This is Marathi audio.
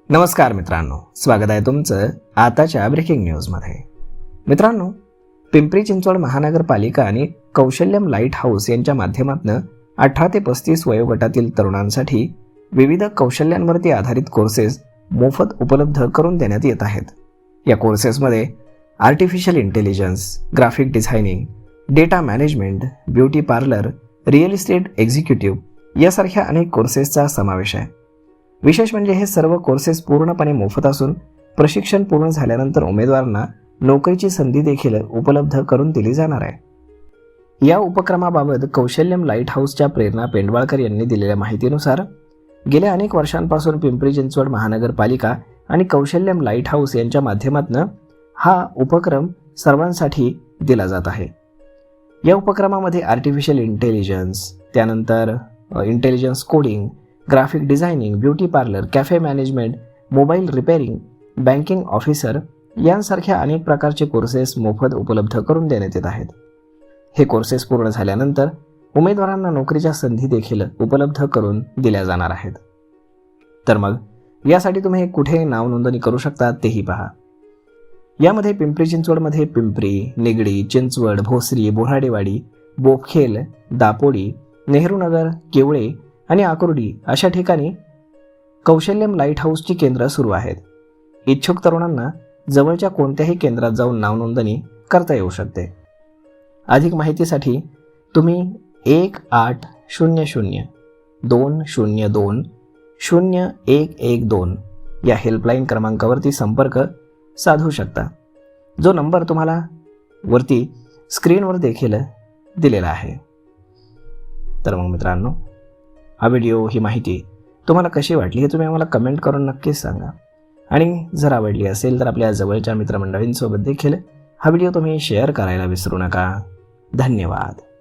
नमस्कार मित्रांनो, स्वागत आहे तुमचं आताच्या ब्रेकिंग न्यूजमध्ये. मित्रांनो, पिंपरी चिंचवड महानगरपालिका आणि कौशल्यम लाईट हाऊस यांच्या माध्यमातून 18 ते 35 वयोगटातील तरुणांसाठी विविध कौशल्यांवरती आधारित कोर्सेस मोफत उपलब्ध करून देण्यात येत आहेत. या कोर्सेसमध्ये artificial intelligence, graphic designing, data management, beauty parlour, real estate executive यासारख्या अनेक कोर्सेसचा समावेश आहे. विशेष म्हणजे हे सर्व कोर्सेस पूर्णपणे मोफत असून प्रशिक्षण पूर्ण झाल्यानंतर उमेदवारांना नोकरीची संधी देखील उपलब्ध करून दिली जाणार आहे. या उपक्रमाबाबत कौशल्यम लाईट हाऊसच्या प्रेरणा पेंडवाळकर यांनी दिलेल्या माहितीनुसार गेल्या अनेक वर्षांपासून पिंपरी चिंचवड महानगरपालिका आणि कौशल्यम लाईट हाऊस यांच्या माध्यमातून हा उपक्रम सर्वांसाठी दिला जात आहे. या उपक्रमामध्ये आर्टिफिशियल इंटेलिजन्स, त्यानंतर intelligence coding, graphic designing, beauty parlour, cafe management, mobile repairing, banking officer यांसारख्या अनेक प्रकारचे कोर्सेस मोफत उपलब्ध करून देण्यात येत आहेत. हे कोर्सेस पूर्ण झाल्यानंतर उमेदवारांना नोकरीच्या संधी देखील उपलब्ध करून दिल्या जाणार आहेत. तर मग यासाठी तुम्ही कुठे नाव नोंदणी करू शकता तेही पहा. यामध्ये पिंपरी चिंचवडमध्ये पिंपरी, निगडी, चिंचवड, भोसरी, बोराडेवाडी, बोपखेल, दापोडी, नेहरूनगर, केवळे आणि आकुर्डी अशा ठिकाणी कौशल्यम लाईट हाऊसची केंद्र सुरू आहेत. इच्छुक तरुणांना जवळच्या कोणत्याही केंद्रात जाऊन नाव नोंदणी करता येऊ शकते. अधिक माहितीसाठी तुम्ही 1800-202-0112 या हेल्पलाईन क्रमांकावरती संपर्क साधू शकता, जो नंबर तुम्हाला वरती स्क्रीनवर देखील दिलेला आहे. तर मग मित्रांनो, हा व्हिडिओ, ही माहिती तुम्हाला कशी वाटली हे तुम्ही आम्हाला कमेंट करून नक्कीच सांगा. आणि जर आवडली असेल तर आपल्या जवळच्या मित्रमंडळींसोबत देखील हा व्हिडिओ तुम्ही शेअर करायला विसरू नका. धन्यवाद.